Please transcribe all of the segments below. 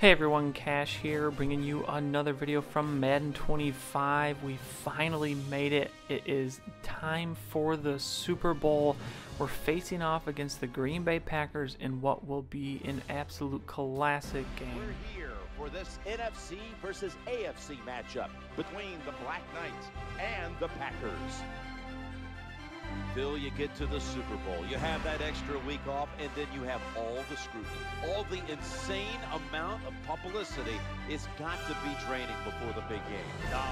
Hey everyone, Cash here, bringing you another video from Madden 25. We finally made it. It is time for the Super Bowl. We're facing off against the Green Bay Packers in what will be an absolute classic game. We're here for this NFC versus AFC matchup between the Black Knights and the Packers. Till you get to the Super Bowl, you have that extra week off, and then you have all the scrutiny. All the insane amount of publicity is got to be draining before the big game. No,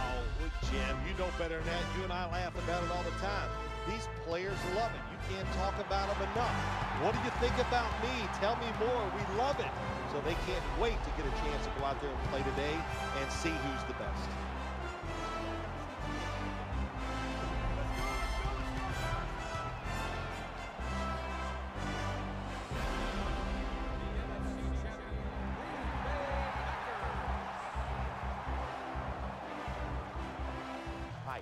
Jim, you know better than that. You and I laugh about it all the time. These players love it. You can't talk about them enough. What do you think about me? Tell me more. We love it. So they can't wait to get a chance to go out there and play today and see who's the best.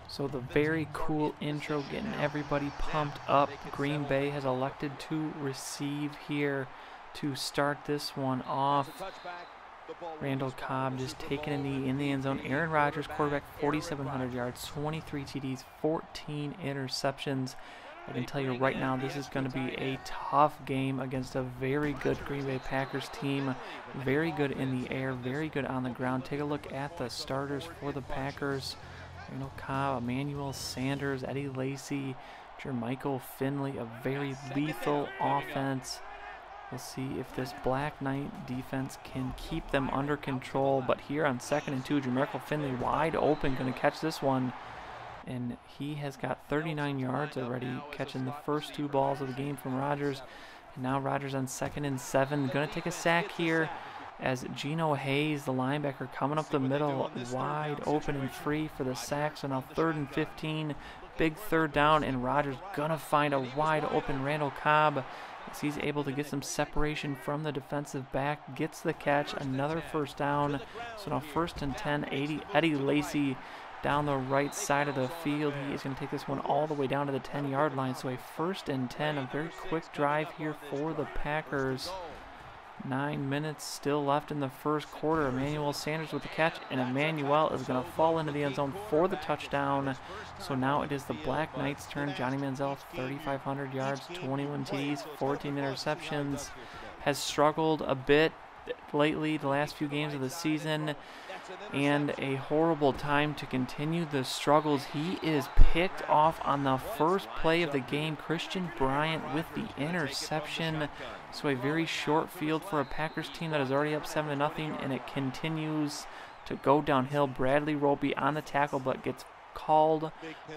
So the very cool intro, getting everybody pumped up. Green Bay has elected to receive here to start this one off. Randall Cobb just taking a knee in the end zone. Aaron Rodgers, quarterback, 4,700 yards, 23 TDs, 14 interceptions. I can tell you right now, this is going to be a tough game against a very good Green Bay Packers team. Very good in the air, very good on the ground. Take a look at the starters for the Packers. Randall Cobb, Emmanuel Sanders, Eddie Lacy, Jermichael Finley, a very lethal offense. We'll see if this Black Knight defense can keep them under control. But here on 2nd and 2, Jermichael Finley wide open, going to catch this one. And he has got 39 yards already, catching the first 2 balls of the game from Rodgers. And now Rodgers on 2nd and 7, going to take a sack here, as Geno Hayes, the linebacker, coming up the middle, wide open and free for the sack. So now 3rd and 15, big 3rd down, and Rodgers gonna find a wide open Randall Cobb as he's able to get some separation from the defensive back, gets the catch, another 1st down. So now 1st and 10, Eddie Lacy down the right side of the field. He is going to take this one all the way down to the 10-yard line. So a 1st and 10, a very quick drive here for the Packers. 9 minutes still left in the first quarter. Emmanuel Sanders with the catch, and Emmanuel is going to fall into the end zone for the touchdown. So now it is the Black Knights' turn. Johnny Manziel, 3,500 yards, 21 TDs, 14 interceptions. Has struggled a bit lately, the last few games of the season, and a horrible time to continue the struggles. He is picked off on the first play of the game. Christian Bryant with the interception. So a very short field for a Packers team that is already up 7-0, and it continues to go downhill. Bradley Roby on the tackle, but gets called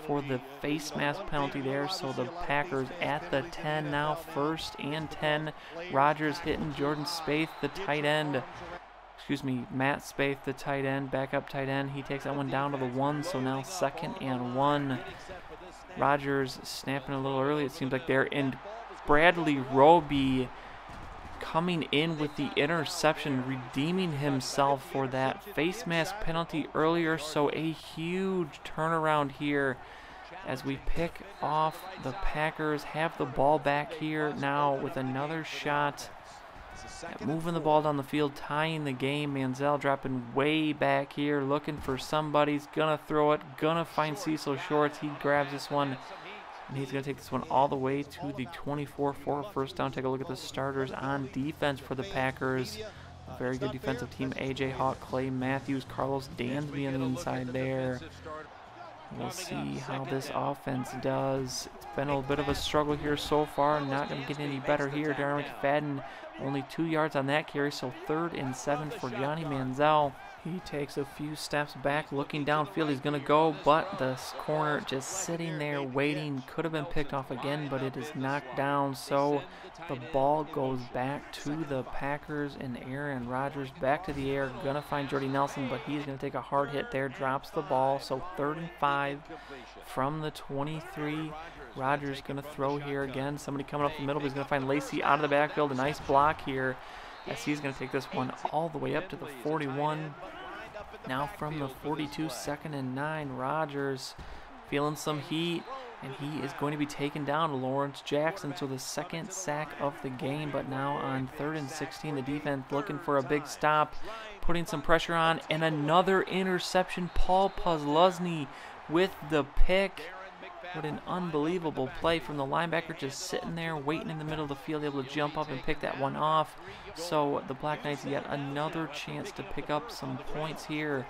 for the face mask penalty there. So the Packers at the 10 now, 1st and 10. Rodgers hitting Jordan Spaeth, the tight end. Matt Spaeth, the tight end, backup tight end. He takes that one down to the 1, so now 2nd and 1. Rodgers snapping a little early, it seems like there, and Bradley Roby coming in with the interception, redeeming himself for that face mask penalty earlier. So a huge turnaround here as we pick off the Packers, have the ball back here now with another shot. Moving the ball down the field, tying the game. Manziel dropping way back here, looking for somebody's gonna throw it, gonna find Cecil Shorts. He grabs this one, and he's gonna take this one all the way to the 24 for a 1st down. Take a look at the starters on defense for the Packers. A very good defensive team. AJ Hawk, Clay Matthews, Carlos Dansby on the inside there. We'll see how this offense does. It's been a little bit of a struggle here so far. Not going to get any better here. Darren McFadden only 2 yards on that carry, so 3rd and 7 for Johnny Manziel. He takes a few steps back, looking downfield. He's going to go, but the corner just sitting there waiting. Could have been picked off again, but it is knocked down. So the ball goes back to the Packers, and Aaron Rodgers back to the air. Going to find Jordy Nelson, but he's going to take a hard hit there. Drops the ball, so 3rd and 5 from the 23. Rodgers going to throw here again. Somebody coming up the middle, but he's going to find Lacy out of the backfield. A nice block here, as he's going to take this one all the way up to the 41. Now from the 42, 2nd and 9, Rodgers feeling some heat, And he is going to be taken down, Lawrence Jackson. So the second sack of the game. But now on 3rd and 16, the defense looking for a big stop, putting some pressure on. And another interception. Paul Posluszny with the pick. What an unbelievable play from the linebacker, just sitting there waiting in the middle of the field, able to jump up and pick that one off. So the Black Knights yet another chance to pick up some points here.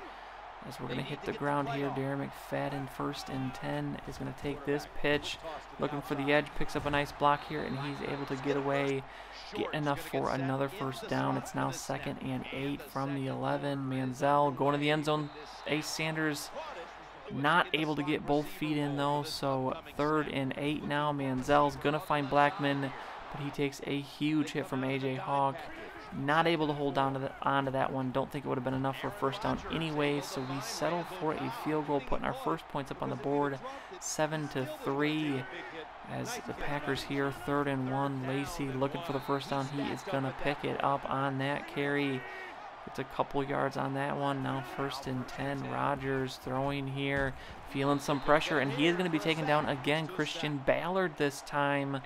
As we're going to hit the ground here, Darren McFadden, 1st and 10, is going to take this pitch, looking for the edge, picks up a nice block here, and he's able to get away, get enough for another first down. It's now 2nd and 8 from the 11. Manziel going to the end zone. Ace Sanders not able to get both feet in though, so 3rd and 8 now. Manziel's going to find Blackman, but he takes a huge hit from A.J. Hawk. Not able to hold on to that one. Don't think it would have been enough for a first down anyway, so we settle for a field goal, putting our first points up on the board, 7-3. As the Packers here, 3rd and 1. Lacey looking for the first down. He is going to pick it up on that carry. It's a couple yards on that one. Now 1st and 10. Rodgers throwing here, feeling some pressure, and he is going to be taken down again. Christian Ballard this time.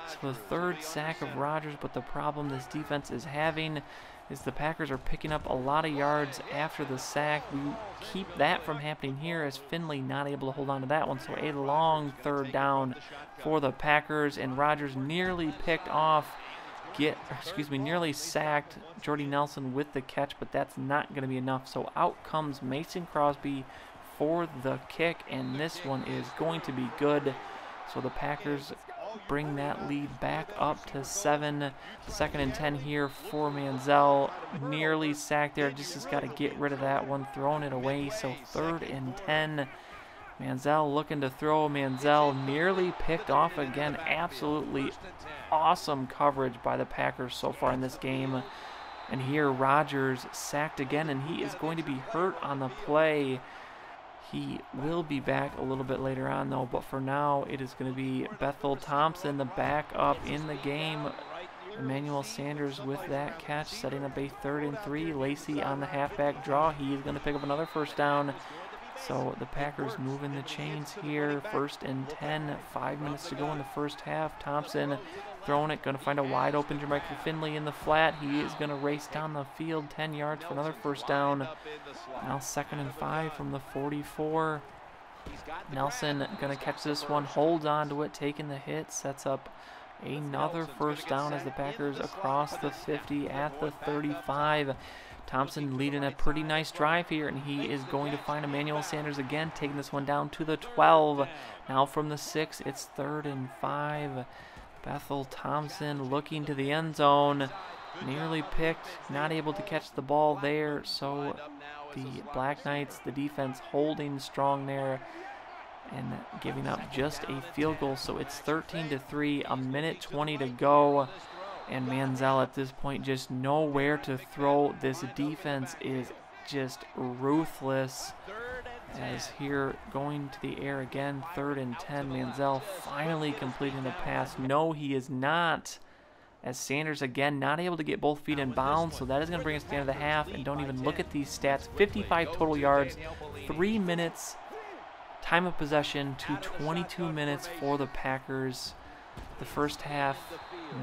So the 3rd sack of Rodgers, but the problem this defense is having is the Packers are picking up a lot of yards after the sack. We keep that from happening here as Finley not able to hold on to that one. So a long 3rd down for the Packers, and Rodgers nearly picked off, nearly sacked Jordy Nelson with the catch, but that's not going to be enough. So out comes Mason Crosby for the kick, and this one is going to be good. So the Packers bring that lead back up to 7. 2nd and 10 here for Manziel. Nearly sacked there. Just has got to get rid of that one. Throwing it away. So 3rd and 10. Manziel looking to throw. Manziel nearly picked off again. Absolutely awesome coverage by the Packers so far in this game. And here Rodgers sacked again, and he is going to be hurt on the play. He will be back a little bit later on, though, but for now, it is going to be Bethel Thompson, the backup in the game. Emmanuel Sanders with that catch, setting up a 3rd and 3. Lacey on the halfback draw. He is going to pick up another first down. So the Packers moving the chains here. 1st and 10. 5 minutes to go in the first half. Thompson throwing it, going to find a wide open Jermichael Finley in the flat. He is going to race down the field 10 yards for another first down. Now 2nd and 5 from the 44. Nelson going to catch this one, holds on to it, taking the hit, sets up another first down as the Packers across the 50 at the 35. Thompson leading a pretty nice drive here, and he is going to find Emmanuel Sanders again, taking this one down to the 12. Now from the 6, it's 3rd and 5. Bethel Thompson looking to the end zone. Nearly picked, not able to catch the ball there. So the Black Knights, the defense holding strong there and giving up just a field goal. So it's 13-3, a minute 20 to go. And Manziel at this point just nowhere to throw. This defense is just ruthless. As here going to the air again, 3rd and 10. Manziel finally completing the pass. No, he is not. As Sanders again not able to get both feet in bounds. So that is going to bring us to the end of the half. And don't even look at these stats. 55 total yards, 3 minutes. Time of possession to 22 minutes for the Packers. The first half,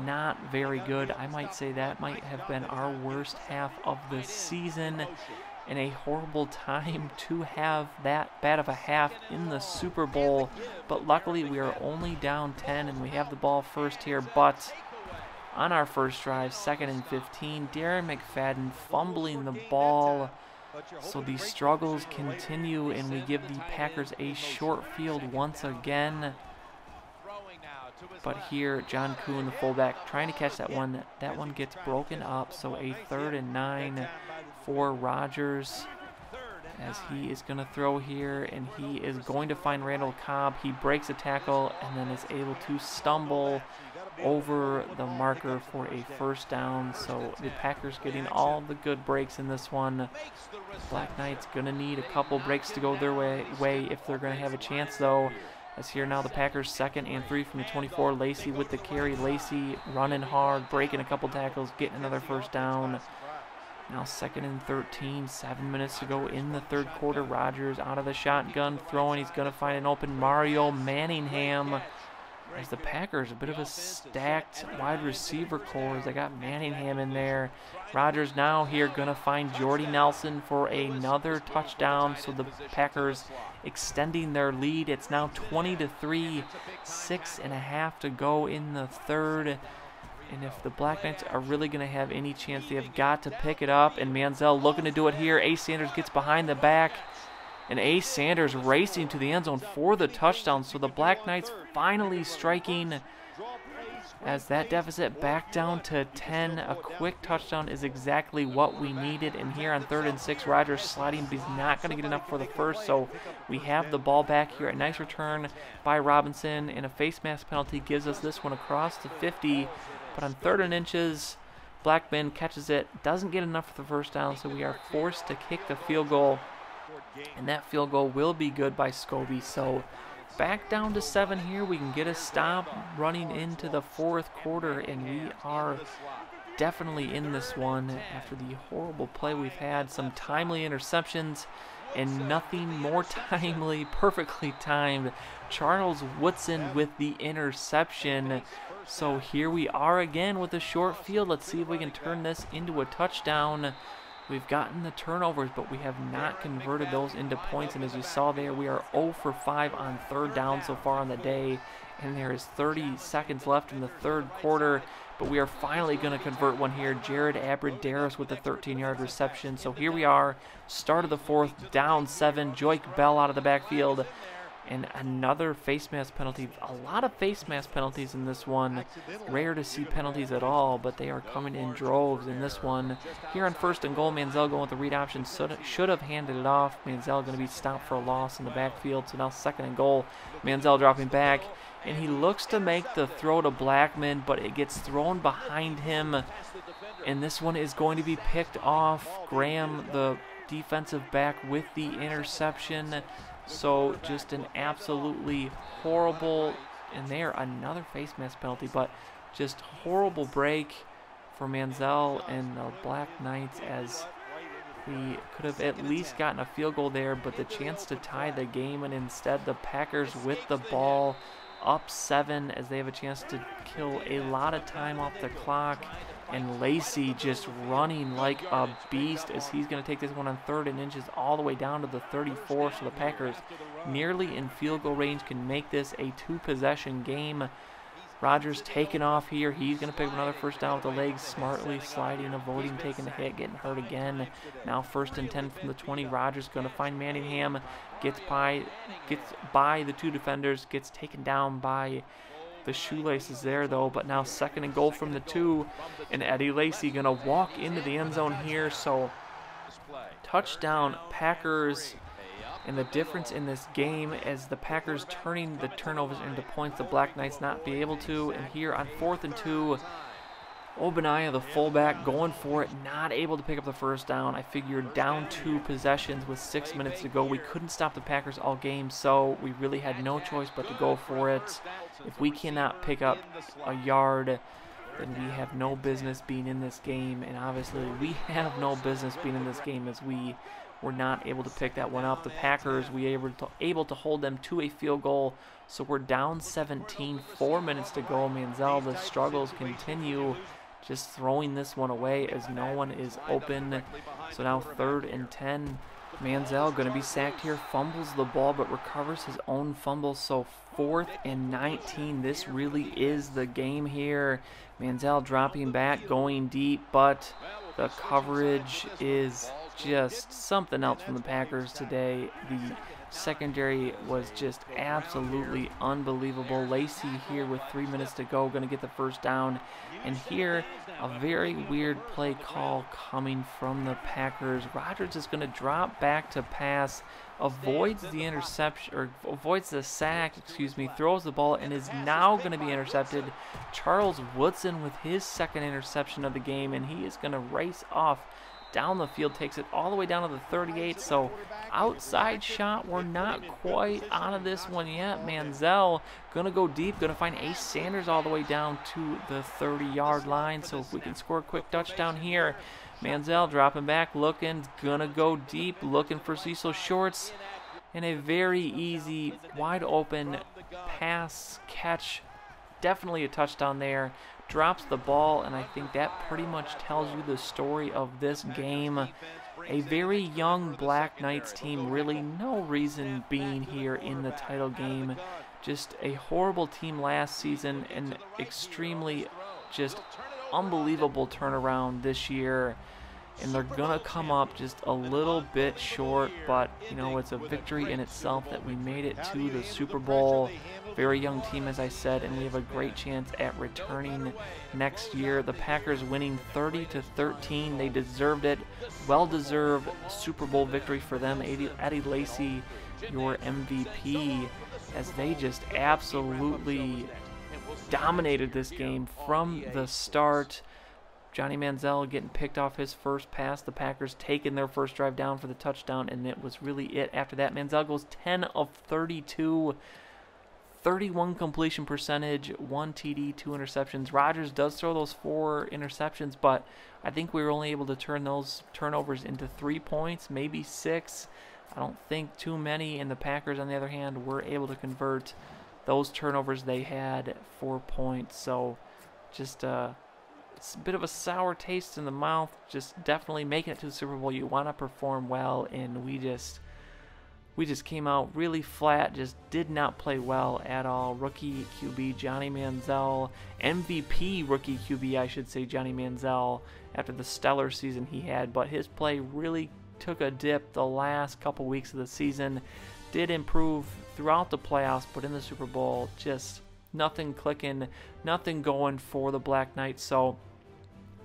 not very good. I might say that might have been our worst half of the season, and a horrible time to have that bad of a half in the Super Bowl. But luckily, we are only down 10, and we have the ball first here. But on our first drive, 2nd and 15, Darren McFadden fumbling the ball. So the struggles continue, and we give the Packers a short field once again. But here, John Kuhn, the fullback, trying to catch that one. That one gets broken up, so a 3rd and 9 for Rodgers. As he is going to throw here, and he is going to find Randall Cobb. He breaks a tackle and then is able to stumble over the marker for a first down. So the Packers getting all the good breaks in this one. Black Knights going to need a couple breaks to go their way if they're going to have a chance, though. As here now the Packers 2nd and 3 from the 24. Lacey with the carry. Lacey running hard, breaking a couple tackles, getting another first down. Now 2nd and 13, 7 minutes to go in the third quarter. Rodgers out of the shotgun throwing. He's going to find an open Mario Manningham. As the Packers, a bit of a stacked wide receiver core. They got Manningham in there. Rodgers now here going to find Jordy Nelson for another touchdown. So the Packers extending their lead. It's now 20-3, 6.5 to go in the third. And if the Black Knights are really going to have any chance, they have got to pick it up. And Manziel looking to do it here. Ace Sanders gets behind the back. And Ace Sanders racing to the end zone for the touchdown. So the Black Knights finally striking as that deficit back down to 10. A quick touchdown is exactly what we needed. And here on 3rd and 6, Rodgers sliding, but he's not going to get enough for the first. So we have the ball back here. A nice return by Robinson, and a face mask penalty gives us this one across the 50. But on 3rd and inches, Blackman catches it, doesn't get enough for the first down, so we are forced to kick the field goal. And that field goal will be good by Scobie. So back down to 7 here. We can get a stop running into the fourth quarter, and we are definitely in this one after the horrible play we've had. Some timely interceptions and nothing more timely, perfectly timed. Charles Woodson with the interception. So here we are again with a short field. Let's see if we can turn this into a touchdown. We've gotten the turnovers, but we have not converted those into points. And as you saw there, we are 0 for 5 on 3rd down so far on the day. And there is 30 seconds left in the third quarter. But we are finally going to convert one here. Jared Abradaris with the 13-yard reception. So here we are, start of the fourth, down 7. Joik Bell out of the backfield. And another face mask penalty. A lot of face mask penalties in this one. Rare to see penalties at all, but they are coming in droves in this one. Here on 1st and goal, Manziel going with the read option. Should have handed it off. Manziel going to be stopped for a loss in the backfield. So now 2nd and goal. Manziel dropping back. And he looks to make the throw to Blackman, but it gets thrown behind him. And this one is going to be picked off. Graham, the defensive back, with the interception. So just an absolutely horrible, and there another face mask penalty, but just horrible break for Manziel and the Black Knights, as we could have at least gotten a field goal there, but the chance to tie the game, and instead the Packers with the ball up 7 as they have a chance to kill a lot of time off the clock. And Lacey just running like a beast as he's going to take this one on 3rd and inches all the way down to the 34. So the Packers nearly in field goal range can make this a 2-possession game. Rodgers taking off here. He's going to pick up another first down with the legs, smartly sliding, avoiding taking the hit, getting hurt again. Now 1st and 10 from the 20. Rodgers going to find Manningham. Gets by the 2 defenders. Gets taken down by the shoelaces there, though. But now 2nd and goal from the 2. And Eddie Lacy going to walk into the end zone here. So touchdown Packers. And the difference in this game is the Packers turning the turnovers into points, the Black Knights not be able to. And here on 4th and 2, Obaniah, the fullback, going for it, not able to pick up the first down. I figured down 2 possessions with 6 minutes to go. We couldn't stop the Packers all game, so we really had no choice but to go for it. If we cannot pick up a yard, then we have no business being in this game. And obviously we have no business being in this game as we were not able to pick that one up. The Packers, we were able to hold them to a field goal. So we're down 17, 4 minutes to go. Manziel, the struggles continue, just throwing this one away as no one is open. So now 3rd and 10. Manziel going to be sacked here, fumbles the ball, but recovers his own fumble. So 4th and 19. This really is the game here. Manziel dropping back, going deep, but the coverage is just something else from the Packers today. The secondary was just absolutely unbelievable. Lacey here with 3 minutes to go, going to get the first down. And here, a very weird play call coming from the Packers. Rodgers is going to drop back to pass, avoids the interception, or avoids the sack, throws the ball, and is now going to be intercepted. Charles Woodson with his 2nd interception of the game, and he is going to race off down the field, takes it all the way down to the 38. So outside shot, we're not quite out of this one yet. Manziel gonna go deep, gonna find Ace Sanders all the way down to the 30-yard line. So if we can score a quick touchdown here, Manziel dropping back, looking, gonna go deep, looking for Cecil Shorts, and a very easy, wide open pass catch. Definitely a touchdown there. Drops the ball, and I think that pretty much tells you the story of this game. A very young Black Knights team, really no reason being here in the title game. Just a horrible team last season, and extremely just unbelievable turnaround this year. And they're gonna come up just a little bit short, but you know, it's a victory in itself that we made it to the Super Bowl. Very young team, as I said, and we have a great chance at returning next year. The Packers winning 30-13. They deserved it. Well-deserved Super Bowl victory for them. Eddie Lacy, your MVP, as they just absolutely dominated this game from the start. Johnny Manziel getting picked off his first pass. The Packers taking their first drive down for the touchdown, and it was really it. After that, Manziel goes 10 of 32, 31 completion percentage, 1 TD, 2 interceptions. Rodgers does throw those 4 interceptions, but I think we were only able to turn those turnovers into 3 points, maybe 6. I don't think too many, and the Packers, on the other hand, were able to convert those turnovers they had 4 points. So just it's a bit of a sour taste in the mouth. Just definitely making it to the Super Bowl, you want to perform well, and we just came out really flat. Just did not play well at all. Rookie QB Johnny Manziel, MVP rookie QB, I should say, Johnny Manziel, after the stellar season he had, but his play really took a dip the last couple weeks of the season. Did improve throughout the playoffs, but in the Super Bowl, just nothing clicking, nothing going for the Black Knights. So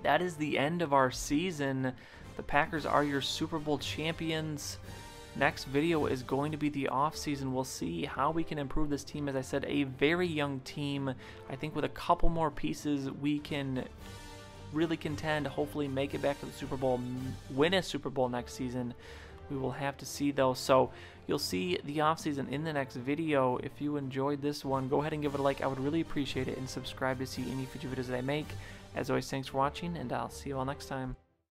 that is the end of our season. The Packers are your Super Bowl champions. Next video is going to be the offseason. We'll see how we can improve this team. As I said, a very young team. I think with a couple more pieces, we can really contend, hopefully make it back to the Super Bowl, win a Super Bowl next season. We will have to see, though. So you'll see the offseason in the next video. If you enjoyed this one, go ahead and give it a like. I would really appreciate it, and subscribe to see any future videos that I make. As always, thanks for watching, and I'll see you all next time.